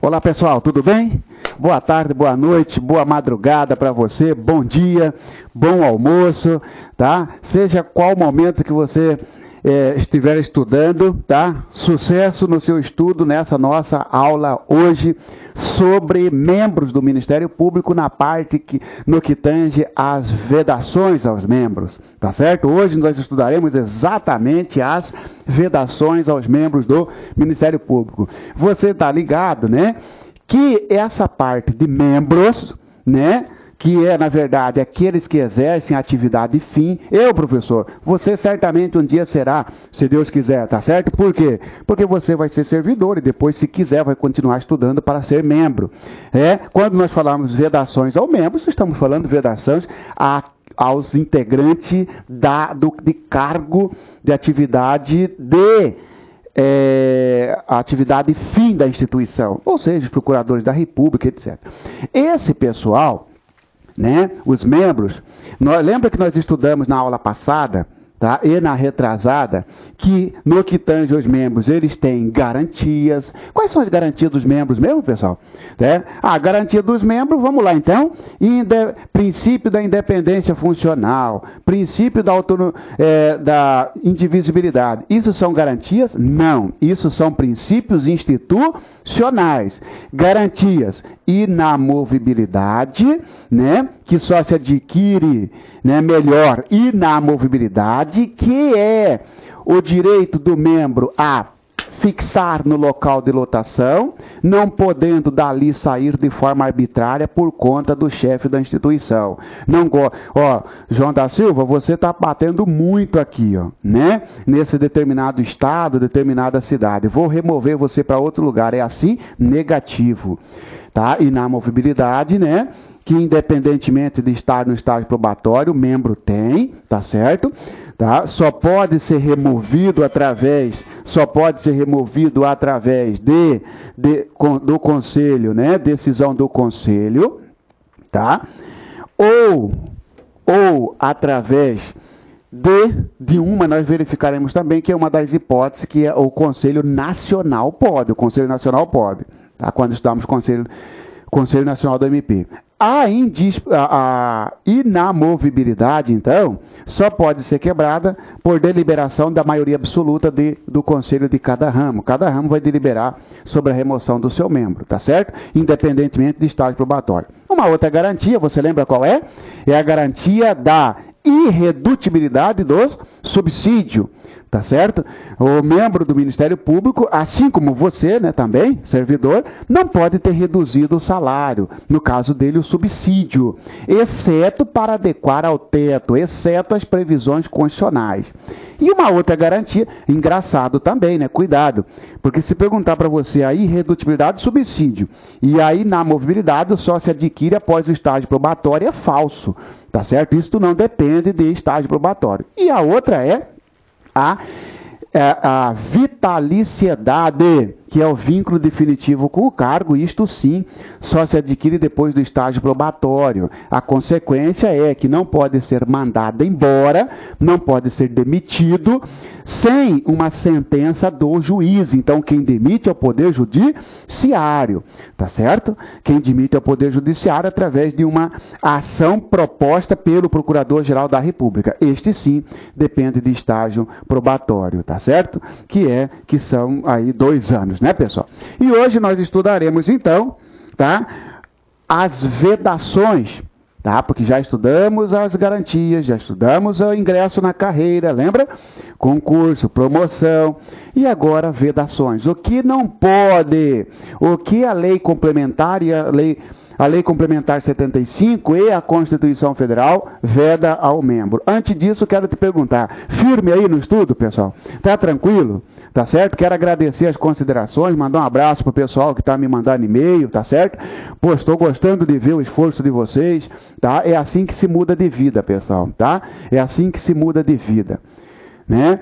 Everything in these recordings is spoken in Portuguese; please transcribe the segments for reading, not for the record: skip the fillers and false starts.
Olá pessoal, tudo bem? Boa tarde, boa noite, boa madrugada para você, bom dia, bom almoço, tá? Seja qual momento que você estiver estudando, tá? Sucesso no seu estudo nessa nossa aula hoje sobre membros do Ministério Público na parte no que tange às vedações aos membros, tá certo? Hoje nós estudaremos exatamente as vedações aos membros do Ministério Público. Você está ligado, né? Que essa parte de membros, né? Que é, na verdade, aqueles que exercem a atividade fim. Professor, você certamente um dia será, se Deus quiser, tá certo? Por quê? Porque você vai ser servidor e depois, se quiser, vai continuar estudando para ser membro. Quando nós falamos vedações ao membro, estamos falando vedações aos integrantes de cargo de atividade a atividade fim da instituição, ou seja, os procuradores da República, etc. Esse pessoal, né, os membros, lembra que nós estudamos na aula passada, tá, e na retrasada, que no que tange aos membros, eles têm garantias. Quais são as garantias dos membros mesmo, pessoal? A garantia dos membros, vamos lá então, princípio da independência funcional, princípio da indivisibilidade. Isso são garantias? Não. Isso são princípios institucionais. Garantias: inamovibilidade, né, que só se adquire, né, melhor, inamovibilidade, que é o direito do membro a fixar no local de lotação, não podendo dali sair de forma arbitrária por conta do chefe da instituição. João da Silva, você está batendo muito aqui, né? Nesse determinado estado, determinada cidade. Vou remover você para outro lugar. É assim? Negativo. Tá? Inamovibilidade, né? Que independentemente de estar no estágio probatório, o membro tem, tá certo? Tá? Só pode ser removido através do conselho, né? Decisão do conselho, tá? Ou através nós verificaremos também que é uma das hipóteses que o Conselho Nacional pode. O Conselho Nacional pode, tá? Quando estudamos Conselho Nacional do MP. A inamovibilidade, então, só pode ser quebrada por deliberação da maioria absoluta do conselho de cada ramo. Cada ramo vai deliberar sobre a remoção do seu membro, tá certo? Independentemente de estágio probatório. Uma outra garantia, você lembra qual é? É a garantia da irredutibilidade do subsídio. Tá certo? O membro do Ministério Público, assim como você, né, também, servidor, não pode ter reduzido o salário, no caso dele o subsídio, exceto para adequar ao teto, exceto as previsões constitucionais. E uma outra garantia, engraçado também, né? Cuidado, porque se perguntar para você a irredutibilidade do subsídio e a inamovibilidade só se adquire após o estágio probatório, é falso, tá certo? Isso não depende de estágio probatório. E a outra é a vitaliciedade, que é o vínculo definitivo com o cargo. Isto sim, só se adquire depois do estágio probatório. A consequência é que não pode ser mandado embora, não pode ser demitido, sem uma sentença do juiz. Então, quem demite é o Poder Judiciário, tá certo? Quem demite é o Poder Judiciário através de uma ação proposta pelo Procurador-Geral da República. Este sim depende de estágio probatório, tá certo? Que são aí 2 anos, né, pessoal? E hoje nós estudaremos então, tá, as vedações, tá? Porque já estudamos as garantias, já estudamos o ingresso na carreira, lembra? Concurso, promoção, e agora vedações. O que não pode, o que a lei complementar e a lei complementar 75 e a Constituição Federal veda ao membro. Antes disso, quero te perguntar, firme aí no estudo, pessoal? Tá tranquilo? Tá certo? Quero agradecer as considerações, mandar um abraço para o pessoal que está me mandando e-mail, tá certo? Pô, estou gostando de ver o esforço de vocês, tá? É assim que se muda de vida, pessoal, tá? É assim que se muda de vida, né?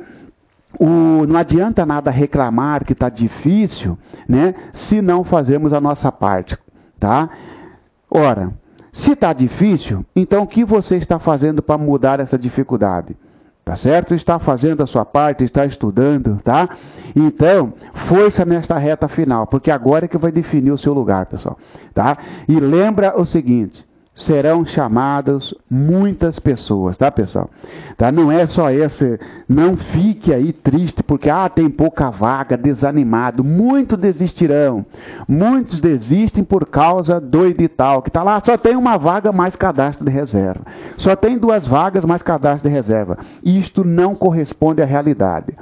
Não adianta nada reclamar que está difícil, né? Se não fazermos a nossa parte, tá? Ora, se está difícil, então o que você está fazendo para mudar essa dificuldade? Tá certo? Está fazendo a sua parte, está estudando, tá? Então, força nesta reta final, porque agora é que vai definir o seu lugar, pessoal, tá? E lembra o seguinte, serão chamadas muitas pessoas, tá, pessoal? Tá? Não é só esse, não fique aí triste porque tem pouca vaga, desanimado. Muitos desistirão. Muitos desistem por causa do edital, que está lá, só tem uma vaga mais cadastro de reserva. Só tem 2 vagas mais cadastro de reserva. Isto não corresponde à realidade.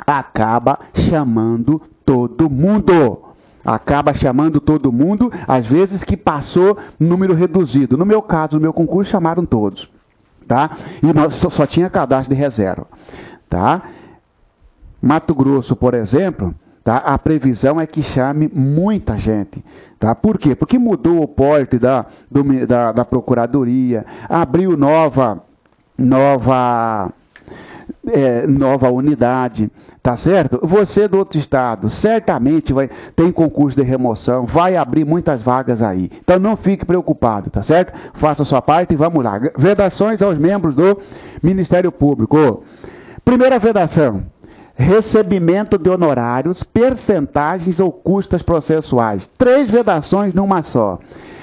Acaba chamando todo mundo. Acaba chamando todo mundo, às vezes que passou número reduzido. No meu caso, no meu concurso, chamaram todos. Tá? E nós só tinha cadastro de reserva. Tá? Mato Grosso, por exemplo, tá? A previsão é que chame muita gente. Tá? Por quê? Porque mudou o porte da Procuradoria, abriu nova unidade. Tá certo? Você do outro estado, certamente tem concurso de remoção, vai abrir muitas vagas aí. Então não fique preocupado, tá certo? Faça a sua parte e vamos lá. Vedações aos membros do Ministério Público. Primeira vedação. Recebimento de honorários, percentagens ou custas processuais. 3 vedações numa só.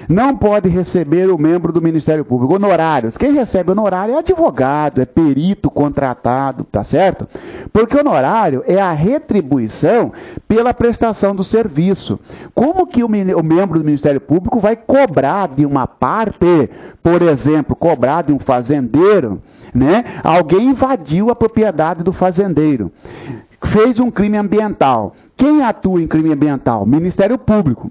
Não pode receber o membro do Ministério Público honorários. Quem recebe honorário é advogado, é perito contratado, tá certo? Porque honorário é a retribuição pela prestação do serviço. Como que o membro do Ministério Público vai cobrar de uma parte, por exemplo, cobrar de um fazendeiro, né? Alguém invadiu a propriedade do fazendeiro, fez um crime ambiental. Quem atua em crime ambiental? Ministério Público.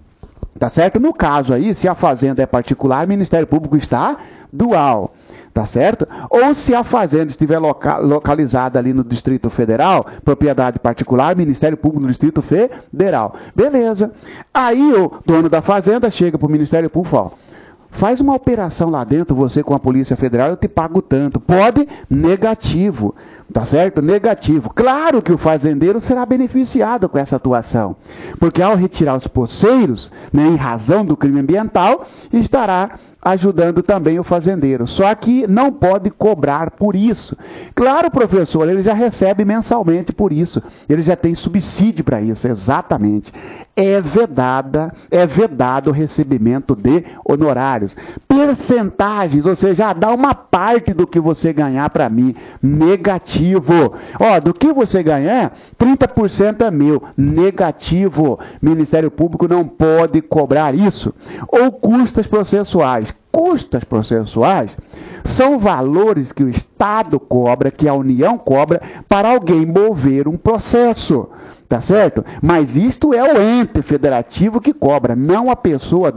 Tá certo? No caso aí, se a fazenda é particular, o Ministério Público está dual. Tá certo? Ou se a fazenda estiver localizada ali no Distrito Federal, propriedade particular, Ministério Público no Distrito Federal. Beleza. Aí o dono da fazenda chega para o Ministério Público e fala, faz uma operação lá dentro, você com a Polícia Federal, eu te pago tanto. Pode? Negativo. Tá certo? Negativo. Claro que o fazendeiro será beneficiado com essa atuação. Porque ao retirar os poceiros, né, em razão do crime ambiental, estará ajudando também o fazendeiro. Só que não pode cobrar por isso. Claro, professor, ele já recebe mensalmente por isso. Ele já tem subsídio para isso, exatamente. É vedado o recebimento de honorários. Percentagens, ou seja, dá uma parte do que você ganhar para mim. Negativo. Ó, do que você ganhar, 30% é meu. Negativo. Ministério Público não pode cobrar isso. Ou custas processuais. Custas processuais são valores que o Estado cobra, que a União cobra, para alguém mover um processo. Tá certo? Mas isto é o ente federativo que cobra, não a pessoa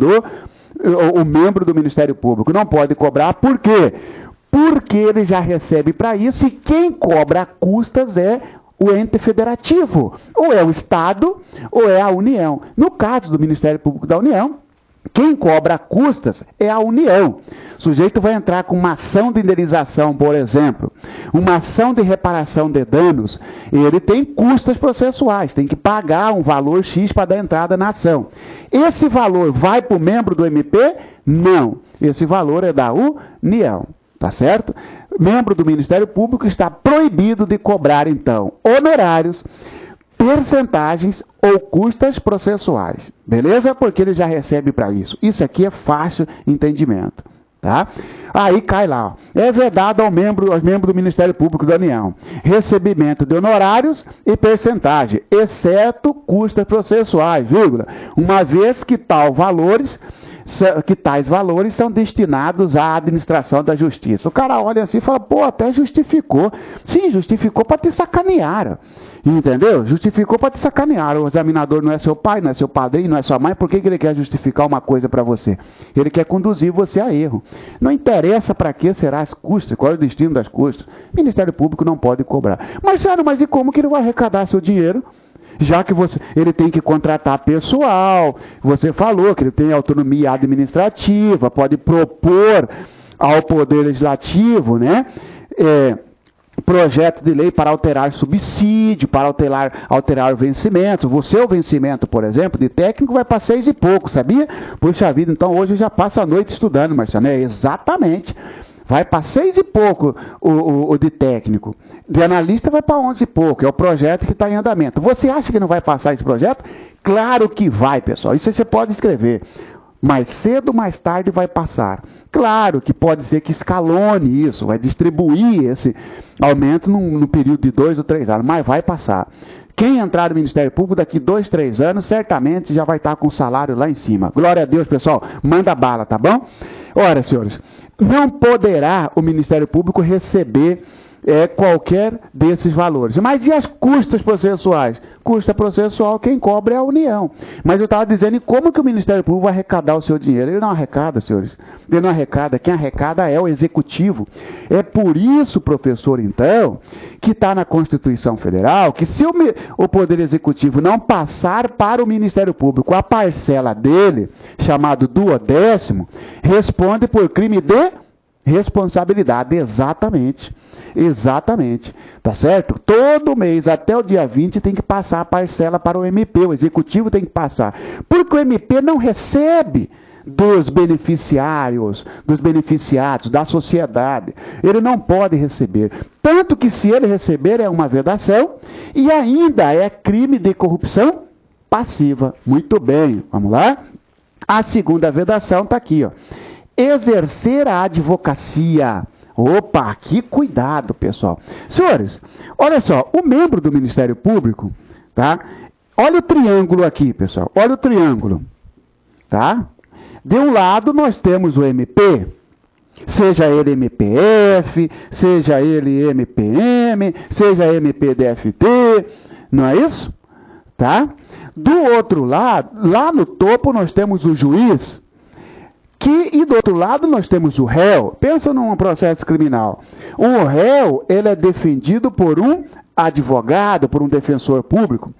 o membro do Ministério Público. Não pode cobrar, por quê? Porque ele já recebe para isso e quem cobra custas é o ente federativo. Ou é o Estado ou é a União. No caso do Ministério Público da União, quem cobra custas é a União. O sujeito vai entrar com uma ação de indenização, por exemplo, uma ação de reparação de danos, ele tem custas processuais, tem que pagar um valor X para dar entrada na ação. Esse valor vai para o membro do MP? Não. Esse valor é da União, tá certo? Membro do Ministério Público está proibido de cobrar, então, honorários, percentagens ou custas processuais. Beleza? Porque ele já recebe para isso. Isso aqui é fácil entendimento. Tá? Aí cai lá. Ó. É vedado aos membros do Ministério Público da União. Recebimento de honorários e percentagem, exceto custas processuais, vírgula, uma vez que tais valores são destinados à administração da justiça. O cara olha assim e fala, pô, até justificou. Sim, justificou para te sacanear. Entendeu? Justificou para te sacanear. O examinador não é seu pai, não é seu padrinho, não é sua mãe. Por que ele quer justificar uma coisa para você? Ele quer conduzir você a erro. Não interessa para que será as custas, qual é o destino das custas. O Ministério Público não pode cobrar. Mas e como que ele vai arrecadar seu dinheiro? Já que ele tem que contratar pessoal, você falou que ele tem autonomia administrativa, pode propor ao Poder Legislativo, né? Projeto de lei para alterar subsídio, para alterar o vencimento. O vencimento, por exemplo, de técnico vai para 6 e pouco, sabia? Puxa vida, então hoje já passa a noite estudando, Marciano. Exatamente. vai para 6 e pouco o de técnico. De analista vai para 11 e pouco, é o projeto que está em andamento. Você acha que não vai passar esse projeto? Claro que vai, pessoal. Isso você pode escrever. Mais cedo ou mais tarde vai passar. Claro que pode ser que escalone isso, vai distribuir esse aumento no período de 2 ou 3 anos, mas vai passar. Quem entrar no Ministério Público daqui 2, 3 anos, certamente já vai estar com o salário lá em cima. Glória a Deus, pessoal. Manda bala, tá bom? Ora, senhores, não poderá o Ministério Público receber qualquer desses valores. Mas e as custas processuais? Custa processual, quem cobra é a União. Mas eu estava dizendo, e como que o Ministério Público vai arrecadar o seu dinheiro? Ele não arrecada, senhores. Ele não arrecada. Quem arrecada é o Executivo. É por isso, professor, então, que está na Constituição Federal, que se o Poder Executivo não passar para o Ministério Público a parcela dele, chamado duodécimo, responde por crime de responsabilidade. Exatamente. Exatamente, tá certo? Todo mês, até o dia 20, tem que passar a parcela para o MP, o Executivo tem que passar. Porque o MP não recebe dos beneficiários, dos beneficiados, da sociedade. Ele não pode receber. Tanto que se ele receber é uma vedação e ainda é crime de corrupção passiva. Muito bem, vamos lá? A segunda vedação está aqui, ó. Exercer a advocacia. Opa, que cuidado, pessoal. Senhores, olha só, o membro do Ministério Público, tá? Olha o triângulo aqui, pessoal. Olha o triângulo, tá? De um lado nós temos o MP, seja ele MPF, seja ele MPM, seja MPDFT, não é isso? Tá? Do outro lado, lá no topo nós temos o juiz, e do outro lado nós temos o réu. Pensa num processo criminal. O réu, ele é defendido por um advogado, por um defensor público.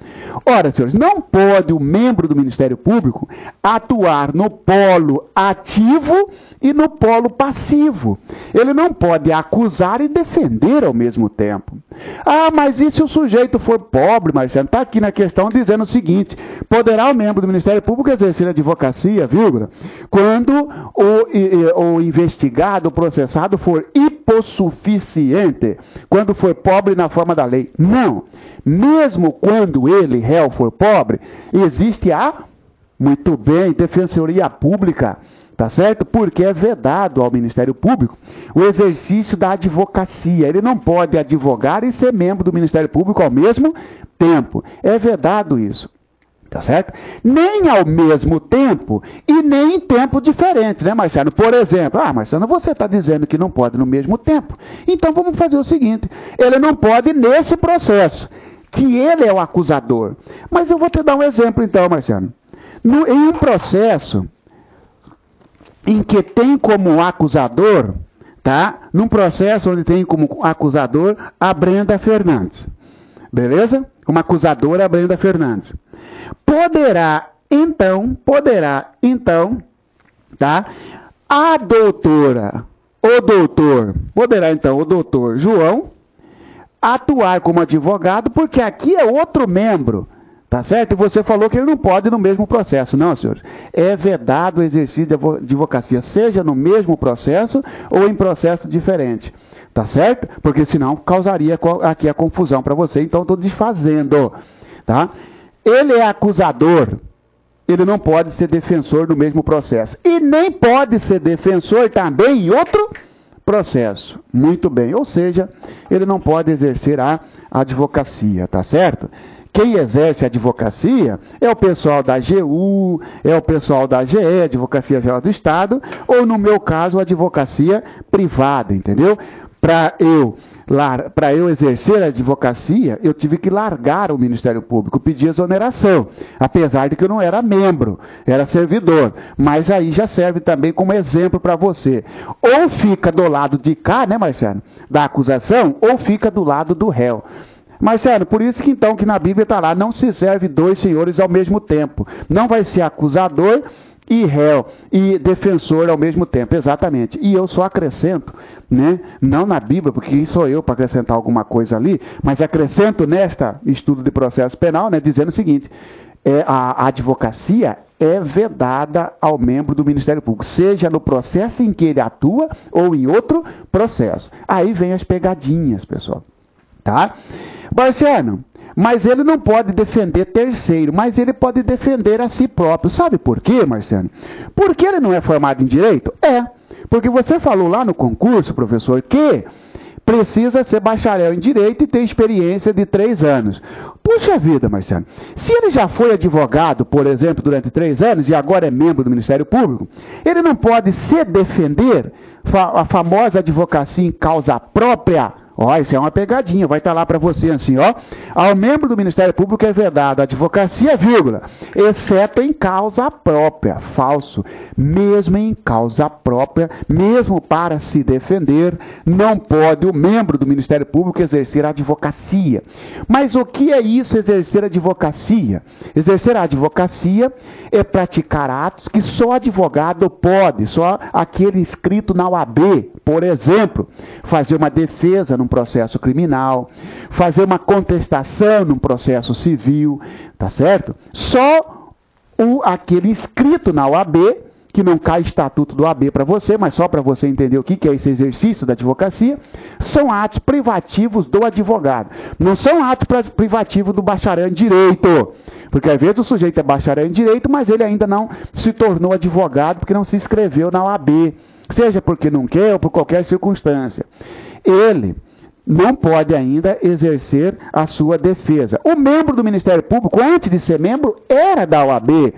Ora, senhores, não pode o membro do Ministério Público atuar no polo ativo e no polo passivo. Ele não pode acusar e defender ao mesmo tempo. Ah, mas e se o sujeito for pobre, Marcelo? Está aqui na questão dizendo o seguinte: poderá o membro do Ministério Público exercer a advocacia, vírgula, quando o investigado, o processado, for hipossuficiente, quando for pobre na forma da lei. Não. Mesmo quando ele, réu, for pobre, existe muito bem, defensoria pública. Tá certo? Porque é vedado ao Ministério Público o exercício da advocacia. Ele não pode advogar e ser membro do Ministério Público ao mesmo tempo. É vedado isso. Tá certo? Nem ao mesmo tempo e nem em tempo diferente, né, Marciano? Por exemplo, Marciano, você está dizendo que não pode no mesmo tempo. Então vamos fazer o seguinte: ele não pode nesse processo, que ele é o acusador. Mas eu vou te dar um exemplo então, Marciano. Em um processo em que tem como acusador, tá? Num processo onde tem como acusador a Brenda Fernandes. Beleza? Como acusadora a Brenda Fernandes. Poderá então, tá? O doutor João atuar como advogado, porque aqui é outro membro. Tá certo? E você falou que ele não pode no mesmo processo. Não, senhores. É vedado o exercício de advocacia, seja no mesmo processo ou em processo diferente. Tá certo? Porque senão causaria aqui a confusão para você. Então estou desfazendo. Tá? Ele é acusador. Ele não pode ser defensor no mesmo processo. E nem pode ser defensor também em outro processo. Muito bem. Ou seja, ele não pode exercer a advocacia. Tá certo? Quem exerce a advocacia é o pessoal da AGU, é o pessoal da AGE, Advocacia Geral do Estado, ou no meu caso, a advocacia privada, entendeu? Para eu exercer a advocacia, eu tive que largar o Ministério Público, pedir exoneração, apesar de que eu não era membro, era servidor. Mas aí já serve também como exemplo para você. Ou fica do lado de cá, né, Marcelo, da acusação, ou fica do lado do réu. Marcelo, por isso que então que na Bíblia está lá, não se serve dois senhores ao mesmo tempo. Não vai ser acusador e réu e defensor ao mesmo tempo, exatamente. E eu só acrescento, né, não na Bíblia, porque quem sou eu para acrescentar alguma coisa ali, mas acrescento nesta estudo de processo penal, né, dizendo o seguinte: a advocacia é vedada ao membro do Ministério Público, seja no processo em que ele atua ou em outro processo. Aí vem as pegadinhas, pessoal. Tá? Marciano, mas ele não pode defender terceiro, mas ele pode defender a si próprio. Sabe por quê, Marciano? Porque ele não é formado em direito? Porque você falou lá no concurso, professor, que precisa ser bacharel em direito e ter experiência de 3 anos. Puxa vida, Marciano, se ele já foi advogado, por exemplo, durante 3 anos e agora é membro do Ministério Público, ele não pode se defender, a famosa advocacia em causa própria. Ó, isso é uma pegadinha, vai estar lá para você assim, ó. Ao membro do Ministério Público é vedado a advocacia, vírgula, exceto em causa própria. Falso. Mesmo em causa própria, mesmo para se defender, não pode o membro do Ministério Público exercer a advocacia. Mas o que é isso, exercer a advocacia? Exercer a advocacia é praticar atos que só advogado pode, só aquele inscrito na OAB, por exemplo, fazer uma defesa num processo criminal, fazer uma contestação num processo civil, tá certo? Só aquele inscrito na OAB, que não cai estatuto do OAB para você, mas só para você entender o que é esse exercício da advocacia, são atos privativos do advogado. Não são atos privativos do bacharel em direito. Porque às vezes o sujeito é bacharel em direito, mas ele ainda não se tornou advogado porque não se inscreveu na OAB. Seja porque não quer ou por qualquer circunstância. Ele não pode ainda exercer a sua defesa. O membro do Ministério Público, antes de ser membro, era da OAB.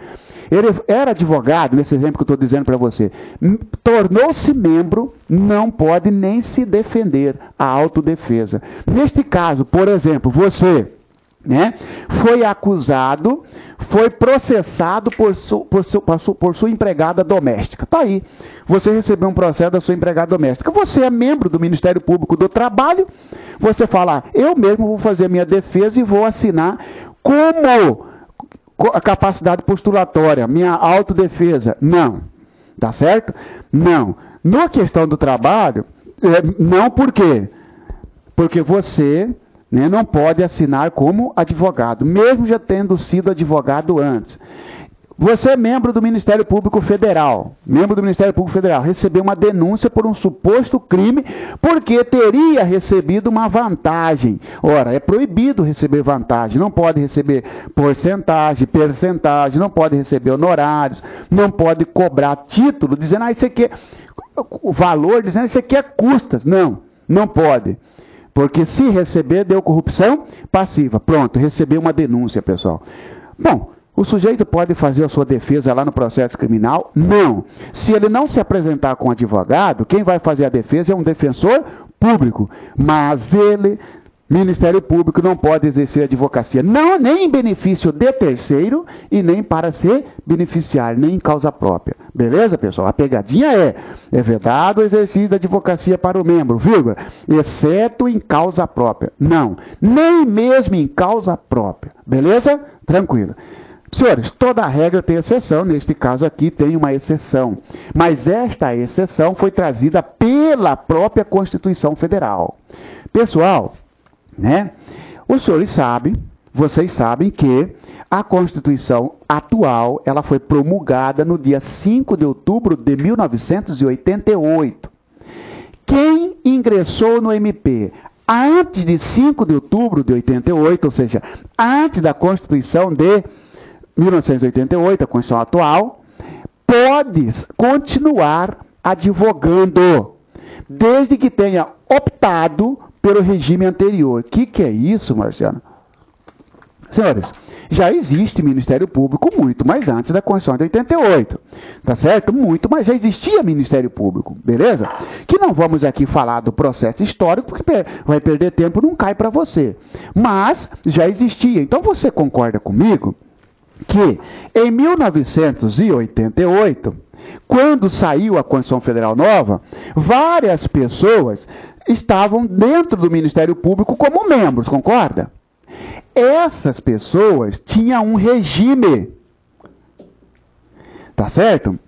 Ele era advogado, nesse exemplo que eu estou dizendo para você. Tornou-se membro, não pode nem se defender, a autodefesa. Neste caso, por exemplo, você, né, foi acusado, foi processado por sua empregada doméstica. Está aí. Você recebeu um processo da sua empregada doméstica. Você é membro do Ministério Público do Trabalho. Você fala, eu mesmo vou fazer a minha defesa e vou assinar como a capacidade postulatória, minha autodefesa. Não. Tá certo? Não. Na questão do trabalho, não por quê? Porque você, né, não pode assinar como advogado, mesmo já tendo sido advogado antes. Você é membro do Ministério Público Federal, recebeu uma denúncia por um suposto crime porque teria recebido uma vantagem. Ora, é proibido receber vantagem, não pode receber porcentagem, percentagem, não pode receber honorários, não pode cobrar título dizendo, isso aqui é o valor, dizendo, isso aqui é custas. Não, não pode. Porque se receber, deu corrupção passiva. Pronto, recebeu uma denúncia, pessoal. Bom, o sujeito pode fazer a sua defesa lá no processo criminal? Não. Se ele não se apresentar com advogado, quem vai fazer a defesa é um defensor público. Mas ele, Ministério Público, não pode exercer advocacia, não, nem em benefício de terceiro e nem para ser beneficiário, nem em causa própria. Beleza, pessoal? A pegadinha é vedado o exercício da advocacia para o membro, vírgula, exceto em causa própria. Não, nem mesmo em causa própria. Beleza? Tranquilo. Senhores, toda regra tem exceção, neste caso aqui tem uma exceção. Mas esta exceção foi trazida pela própria Constituição Federal. Pessoal, né? Os senhores sabem, vocês sabem que a Constituição atual, ela foi promulgada no dia 5 de outubro de 1988. Quem ingressou no MP antes de 5 de outubro de 88, ou seja, antes da Constituição de 1988, a Constituição atual, pode continuar advogando, desde que tenha optado pelo regime anterior. O que é isso, Marciano? Senhores, já existe Ministério Público muito mais antes da Constituição de 88, tá certo? Muito, mas já existia Ministério Público, beleza? Que não vamos aqui falar do processo histórico, porque vai perder tempo, não cai para você. Mas já existia. Então você concorda comigo que em 1988, quando saiu a Constituição Federal Nova, várias pessoas estavam dentro do Ministério Público como membros, concorda? Essas pessoas tinham um regime, tá certo?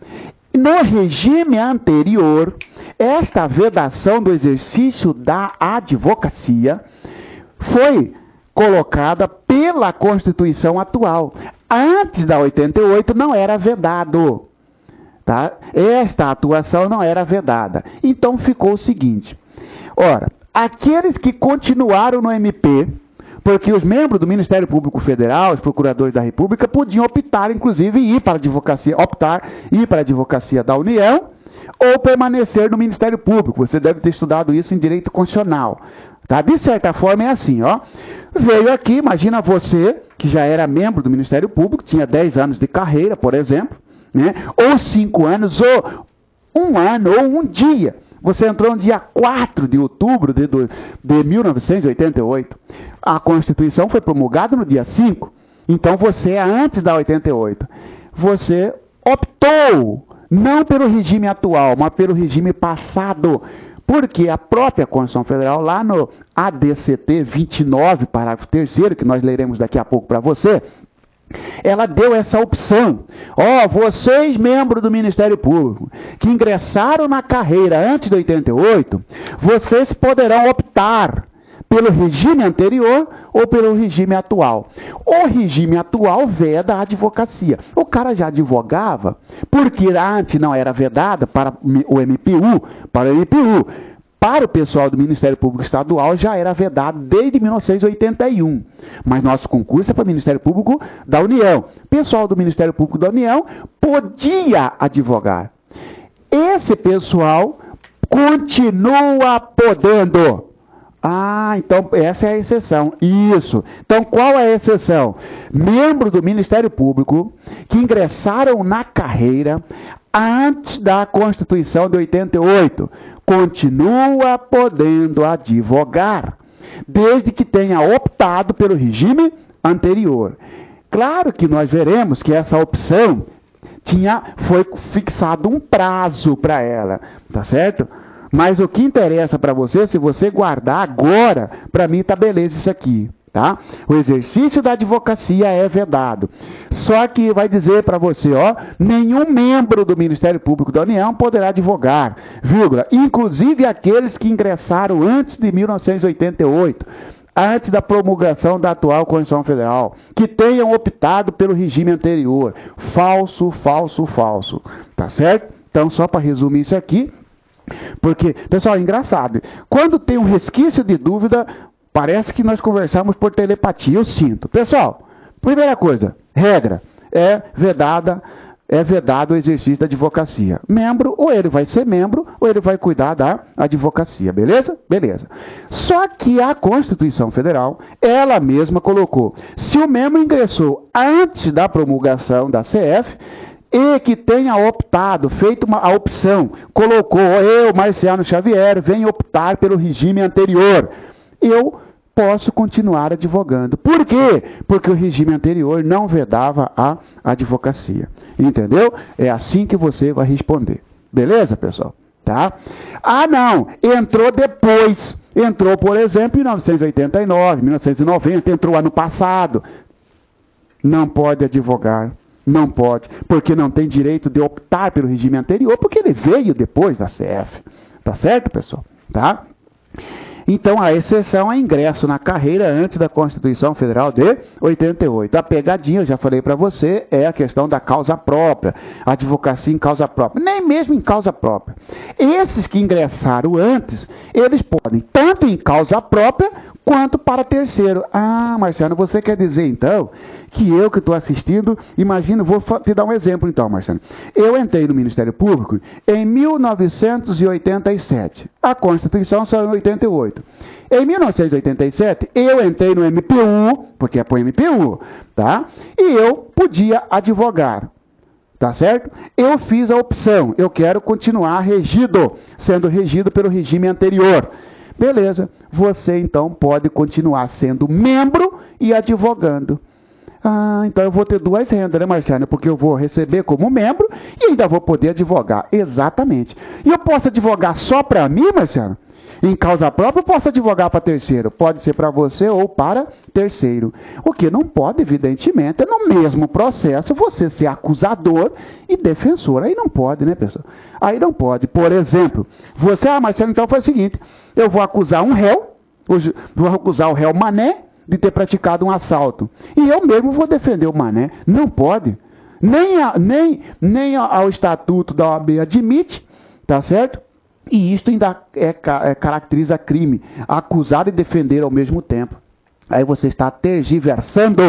No regime anterior, esta vedação do exercício da advocacia foi colocada pela Constituição atual. antes da 88 não era vedado. Tá? Esta atuação não era vedada. Então ficou o seguinte. Ora, aqueles que continuaram no MP, porque os membros do Ministério Público Federal, os procuradores da República, podiam optar, inclusive, ir para a advocacia da União ou permanecer no Ministério Público. Você deve ter estudado isso em Direito Constitucional. Tá? De certa forma é assim, ó. Veio aqui, imagina você, que já era membro do Ministério Público, tinha 10 anos de carreira, por exemplo, né? Ou 5 anos, ou 1 ano, ou um dia. Você entrou no dia 4 de outubro de 1988. A Constituição foi promulgada no dia 5. Então você é antes da 88. Você optou, não pelo regime atual, mas pelo regime passado. Porque a própria Constituição Federal, lá no ADCT 29, parágrafo 3º, que nós leremos daqui a pouco para você, ela deu essa opção. Ó, vocês, membros do Ministério Público, que ingressaram na carreira antes de 88, vocês poderão optar pelo regime anterior ou pelo regime atual. O regime atual veda a advocacia. O cara já advogava, porque antes não era vedada para o MPU, para o pessoal do Ministério Público Estadual já era vedado desde 1981. Mas nosso concurso é para o Ministério Público da União. O pessoal do Ministério Público da União podia advogar. Esse pessoal continua podendo. Ah, então essa é a exceção. Isso. Então qual é a exceção? Membros do Ministério Público que ingressaram na carreira antes da Constituição de 88 continua podendo advogar, desde que tenha optado pelo regime anterior. Claro que nós veremos que essa opção foi fixado um prazo para ela, tá certo? Mas o que interessa para você, se você guardar agora, para mim tá beleza isso aqui, tá? O exercício da advocacia é vedado. Só que vai dizer para você, ó, nenhum membro do Ministério Público da União poderá advogar, vírgula, inclusive aqueles que ingressaram antes de 1988, antes da promulgação da atual Constituição Federal, que tenham optado pelo regime anterior. Falso, falso, falso. Tá certo? Então, só para resumir isso aqui, porque, pessoal, é engraçado. Quando tem um resquício de dúvida, parece que nós conversamos por telepatia, eu sinto. Pessoal, primeira coisa, regra, é vedado o exercício da advocacia. Membro, ou ele vai ser membro, ou ele vai cuidar da advocacia, beleza? Beleza. Só que a Constituição Federal, ela mesma colocou, se o membro ingressou antes da promulgação da CF, e que tenha optado, feito a opção, colocou, eu, Marciano Xavier, venho optar pelo regime anterior, eu posso continuar advogando. Por quê? Porque o regime anterior não vedava a advocacia. Entendeu? É assim que você vai responder. Beleza, pessoal? Tá? Ah, não, entrou depois. Entrou, por exemplo, em 1989, 1990, entrou ano passado. Não pode advogar. Não pode, porque não tem direito de optar pelo regime anterior, porque ele veio depois da CF. Tá certo, pessoal? Tá? Então, a exceção é ingresso na carreira antes da Constituição Federal de 88. A pegadinha, eu já falei para você, é a questão da causa própria. Advocacia em causa própria. Nem mesmo em causa própria. Esses que ingressaram antes, eles podem, tanto em causa própria, quanto para terceiro. Ah, Marciano, você quer dizer, então, que eu que estou assistindo, imagina, vou te dar um exemplo, então, Marciano. Eu entrei no Ministério Público em 1987. A Constituição saiu em 88. Em 1987, eu entrei no MPU, porque é para o MPU, tá? E eu podia advogar. Tá certo? Eu fiz a opção, eu quero continuar sendo regido pelo regime anterior. Beleza, você então pode continuar sendo membro e advogando. Ah, então eu vou ter duas rendas, né, Marciano? Porque eu vou receber como membro e ainda vou poder advogar. Exatamente. E eu posso advogar só para mim, Marciano? Em causa própria, eu posso advogar para terceiro. Pode ser para você ou para terceiro. O que não pode, evidentemente, é no mesmo processo você ser acusador e defensor. Aí não pode, né, pessoal? Aí não pode. Por exemplo, você, Marcelo, então faz o seguinte, eu vou acusar um réu, vou acusar o réu Mané, de ter praticado um assalto. E eu mesmo vou defender o Mané. Não pode. Nem ao estatuto da OAB admite, tá certo? E isto ainda caracteriza crime. Acusar e defender ao mesmo tempo. Aí você está tergiversando.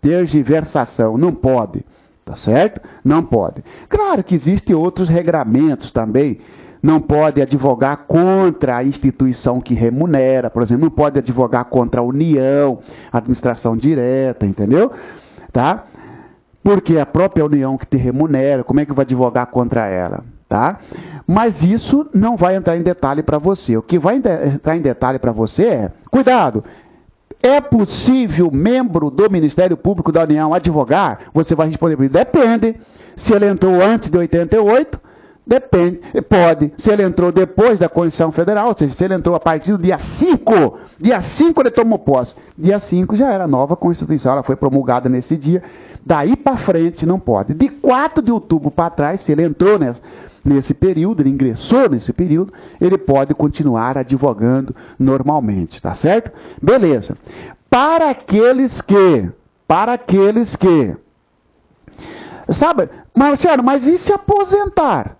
Tergiversação. Não pode. Tá certo? Não pode. Claro que existem outros regramentos também. Não pode advogar contra a instituição que remunera, por exemplo, não pode advogar contra a União, administração direta, entendeu? Tá? Porque é a própria União que te remunera, como é que vai advogar contra ela? Tá? Mas isso não vai entrar em detalhe para você. O que vai entrar em detalhe para você é, cuidado, é possível membro do Ministério Público da União advogar? Você vai responder, depende. Se ele entrou antes de 88, depende, pode. Se ele entrou depois da Constituição Federal, ou seja, se ele entrou a partir do dia 5 ele tomou posse. Dia 5 já era nova Constituição, ela foi promulgada nesse dia. Daí para frente não pode. De 4 de outubro para trás, se ele entrou nesse período, ele ingressou nesse período, ele pode continuar advogando normalmente, tá certo? Beleza. Para aqueles que, sabe, Marciano, mas e se aposentar?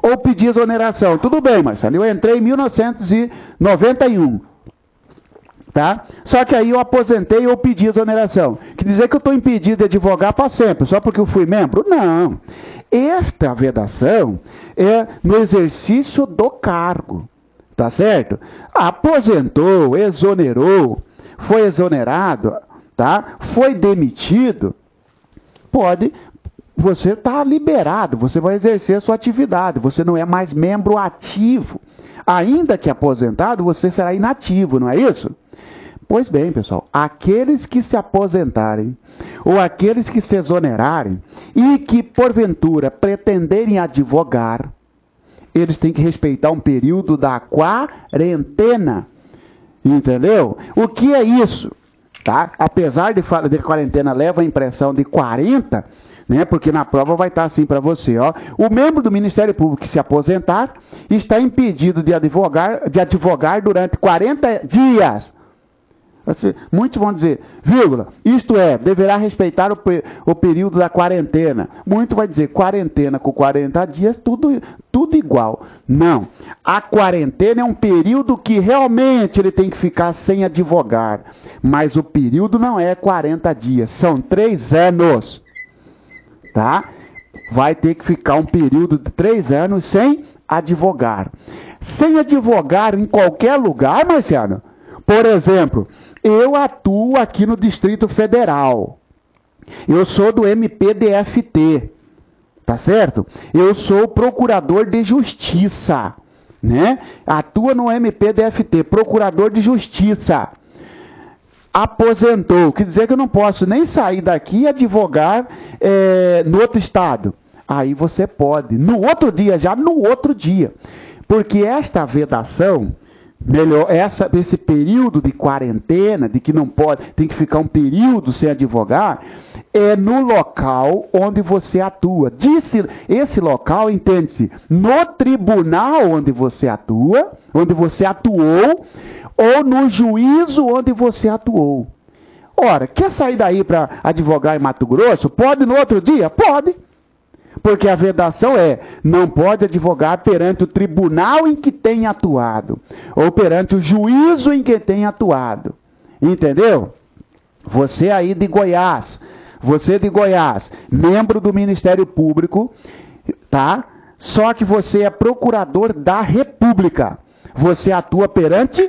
Ou pedir exoneração? Tudo bem, Marciano, eu entrei em 1991. Tá? Só que aí eu aposentei ou pedi exoneração. Quer dizer que eu estou impedido de advogar para sempre, só porque eu fui membro? Não. Esta vedação é no exercício do cargo. Tá certo? Aposentou, exonerou, foi exonerado, tá? Foi demitido, você está liberado, você vai exercer a sua atividade, você não é mais membro ativo. Ainda que aposentado, você será inativo, não é isso? Pois bem, pessoal, aqueles que se aposentarem ou aqueles que se exonerarem e que, porventura, pretenderem advogar, eles têm que respeitar um período da quarentena. Entendeu? O que é isso? Tá? Apesar de quarentena leva a impressão de 40, né? Porque na prova vai estar assim para você. Ó. O membro do Ministério Público que se aposentar está impedido de advogar durante 40 dias. Muitos vão dizer, vírgula, isto é, deverá respeitar o período da quarentena. Muito vai dizer, quarentena com 40 dias, tudo igual. Não. A quarentena é um período que realmente ele tem que ficar sem advogar. Mas o período não é 40 dias, são 3 anos. Tá? Vai ter que ficar um período de 3 anos sem advogar. Sem advogar em qualquer lugar, Marciano. Por exemplo, eu atuo aqui no Distrito Federal. Eu sou do MPDFT. Tá certo? Eu sou procurador de justiça. Né? Atua no MPDFT, procurador de justiça. Aposentou. Quer dizer que eu não posso nem sair daqui e advogar no outro estado. Aí você pode. No outro dia, já no outro dia. Porque esta vedação... esse período de quarentena, de que não pode, tem que ficar um período sem advogar, é no local onde você atua. Esse local, entende-se, no tribunal onde você atua, onde você atuou, ou no juízo onde você atuou. Ora, quer sair daí para advogar em Mato Grosso? Pode no outro dia? Pode. Porque a vedação não pode advogar perante o tribunal em que tem atuado, ou perante o juízo em que tem atuado. Entendeu? Você aí de Goiás, membro do Ministério Público, tá? Só que você é procurador da República. Você atua perante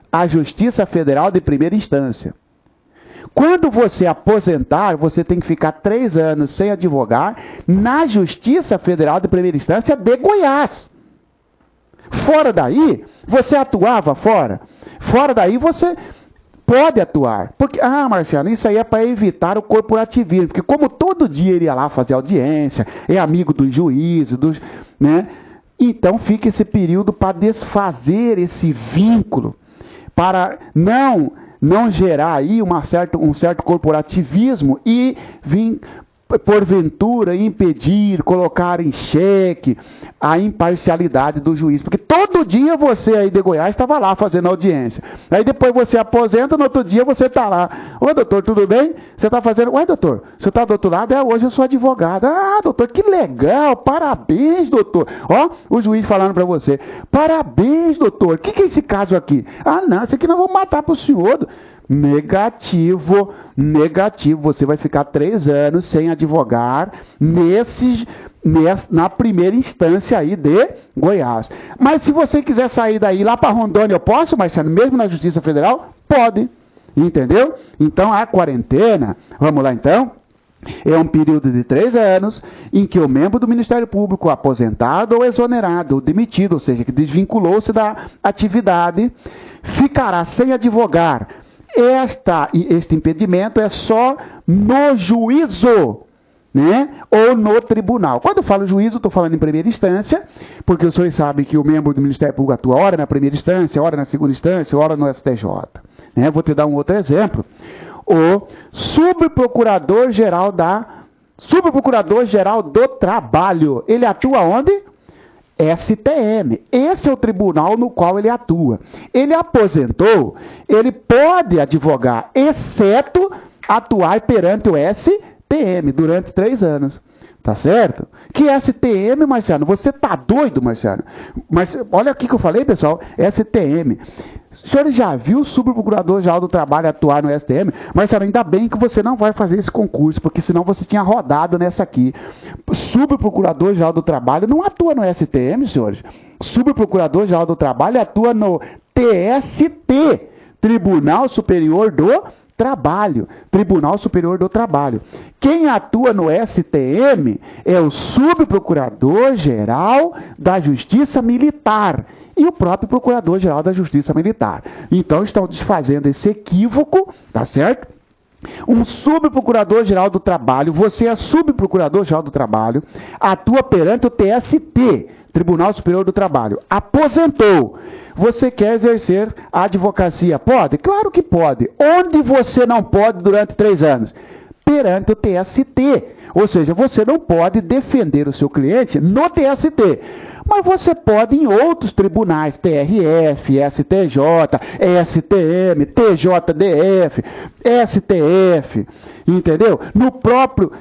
a Justiça Federal de primeira instância. Quando você aposentar, você tem que ficar 3 anos sem advogar na Justiça Federal de primeira instância de Goiás. Fora daí, você atuava fora. Fora daí, você pode atuar. Porque, Marciano, isso aí é para evitar o corporativismo. Porque como todo dia ele ia lá fazer audiência, é amigo dos juízes, né? Então fica esse período para desfazer esse vínculo. Para não gerar aí um certo corporativismo e vir porventura, impedir, colocar em xeque a imparcialidade do juiz. Porque todo dia você aí de Goiás estava lá fazendo audiência. Aí depois você aposenta, no outro dia você está lá. Ô doutor, tudo bem? Você está fazendo... Ué doutor, você está do outro lado? Hoje eu sou advogado. Ah doutor, que legal, parabéns doutor. Ó, o juiz falando para você, parabéns doutor, o que é esse caso aqui? Ah não, esse aqui nós vamos matar para o senhor. Negativo, negativo. Você vai ficar 3 anos sem advogar na primeira instância aí de Goiás. Mas se você quiser sair daí lá para Rondônia, eu posso, Marcelo? Mesmo na Justiça Federal? Pode. Entendeu? Então a quarentena, vamos lá então, é um período de 3 anos em que o membro do Ministério Público, aposentado ou exonerado, ou demitido, ou seja, que desvinculou-se da atividade, ficará sem advogar. Este impedimento é só no juízo, né? Ou no tribunal. Quando eu falo juízo, estou falando em primeira instância, porque os senhores sabem que o membro do Ministério Público atua ora na primeira instância, ora na segunda instância, ora no STJ. Né? Vou te dar um outro exemplo. O subprocurador-geral do Trabalho, ele atua onde? STM. Esse é o tribunal no qual ele atua. Ele aposentou, ele pode advogar, exceto atuar perante o STM durante 3 anos. Tá certo? Que STM, Marciano? Você tá doido, Marciano? Mas olha aqui que eu falei, pessoal, STM. O senhor já viu o subprocurador-geral do Trabalho atuar no STM? Marcelo, ainda bem que você não vai fazer esse concurso, porque senão você tinha rodado nessa aqui. Subprocurador-geral do Trabalho não atua no STM, senhores. Subprocurador-geral do Trabalho atua no TST, Tribunal Superior do Trabalho. Tribunal Superior do Trabalho. Quem atua no STM é o Subprocurador-Geral da Justiça Militar e o próprio Procurador-Geral da Justiça Militar. Então estão desfazendo esse equívoco, tá certo? Um subprocurador-geral do Trabalho, você é subprocurador-geral do Trabalho, atua perante o TST, Tribunal Superior do Trabalho. Aposentou. Você quer exercer a advocacia? Pode? Claro que pode. Onde você não pode durante 3 anos? Perante o TST. Ou seja, você não pode defender o seu cliente no TST. Mas você pode em outros tribunais, TRF, STJ, STM, TJDF, STF, entendeu?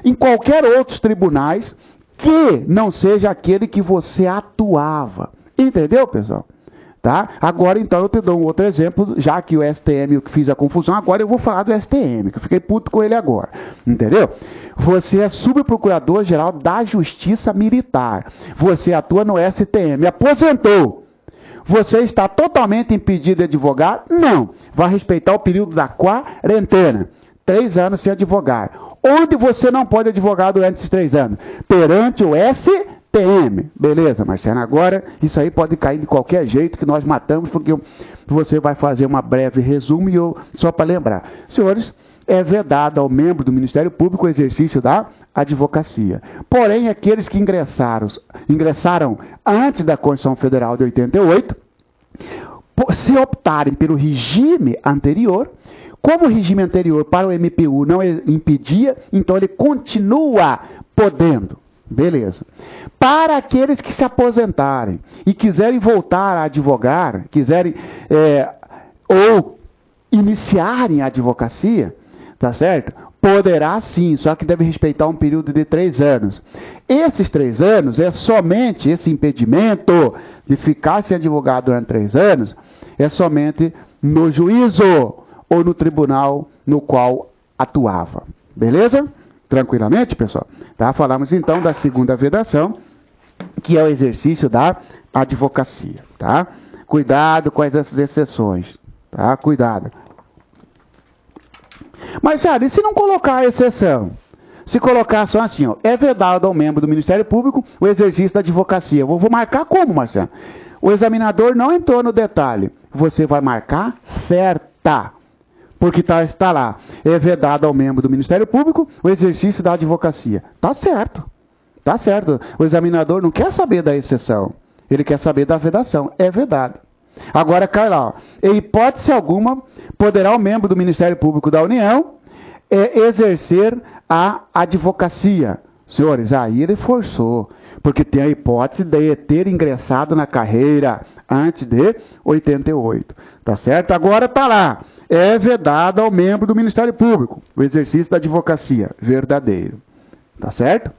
Em qualquer outros tribunais que não seja aquele que você atuava. Entendeu, pessoal? Tá? Agora, então, eu te dou um outro exemplo, já que o STM, eu fiz a confusão, agora eu vou falar do STM, que eu fiquei puto com ele agora. Entendeu? Você é subprocurador-geral da Justiça Militar. Você atua no STM. Aposentou. Você está totalmente impedido de advogar? Não. Vai respeitar o período da quarentena. 3 anos sem advogar. Onde você não pode advogar durante esses 3 anos? Perante o STM. Beleza, Marcelo? Agora, isso aí pode cair de qualquer jeito que nós matamos, porque você vai fazer uma breve resumo e só para lembrar. Senhores, é vedado ao membro do Ministério Público o exercício da advocacia. Porém, aqueles que ingressaram antes da Constituição Federal de 88, se optarem pelo regime anterior, como o regime anterior para o MPU não impedia, então ele continua podendo. Beleza. Para aqueles que se aposentarem e quiserem voltar a advogar, ou iniciarem a advocacia, tá certo? Poderá sim, só que deve respeitar um período de 3 anos. Esses 3 anos é somente esse impedimento de ficar sem advogado durante 3 anos, é somente no juízo ou no tribunal no qual atuava. Beleza? Tranquilamente, pessoal? Tá? Falamos então da segunda vedação, que é o exercício da advocacia. Tá? Cuidado com essas exceções. Tá? Cuidado. Mas, sabe, e se não colocar a exceção? Se colocar só assim, ó, é vedado ao membro do Ministério Público o exercício da advocacia. Eu vou marcar como, Marcelo? O examinador não entrou no detalhe. Você vai marcar certa. Porque está lá. É vedado ao membro do Ministério Público o exercício da advocacia. Tá certo. Tá certo. O examinador não quer saber da exceção. Ele quer saber da vedação. É vedado. Agora cai lá. Ó. Em hipótese alguma, poderá o membro do Ministério Público da União é exercer a advocacia. Senhores, aí ele forçou, porque tem a hipótese de ter ingressado na carreira antes de 88, tá certo? Agora tá lá, é vedado ao membro do Ministério Público o exercício da advocacia, verdadeiro, tá certo?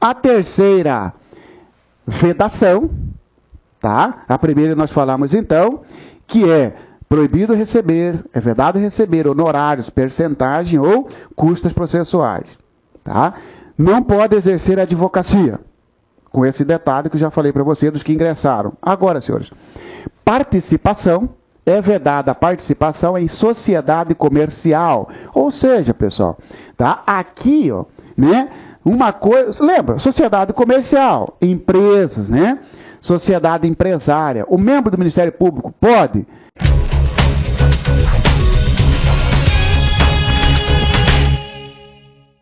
A terceira vedação, tá? A primeira nós falamos então, que é proibido receber, é vedado receber honorários, percentagem ou custas processuais. Tá? Não pode exercer a advocacia, com esse detalhe que eu já falei para você dos que ingressaram. Agora, senhores, participação, é vedada a participação em sociedade comercial. Ou seja, pessoal, tá? Aqui, ó, né, uma coisa, lembra, sociedade comercial, empresas, né? Sociedade empresária. O membro do Ministério Público pode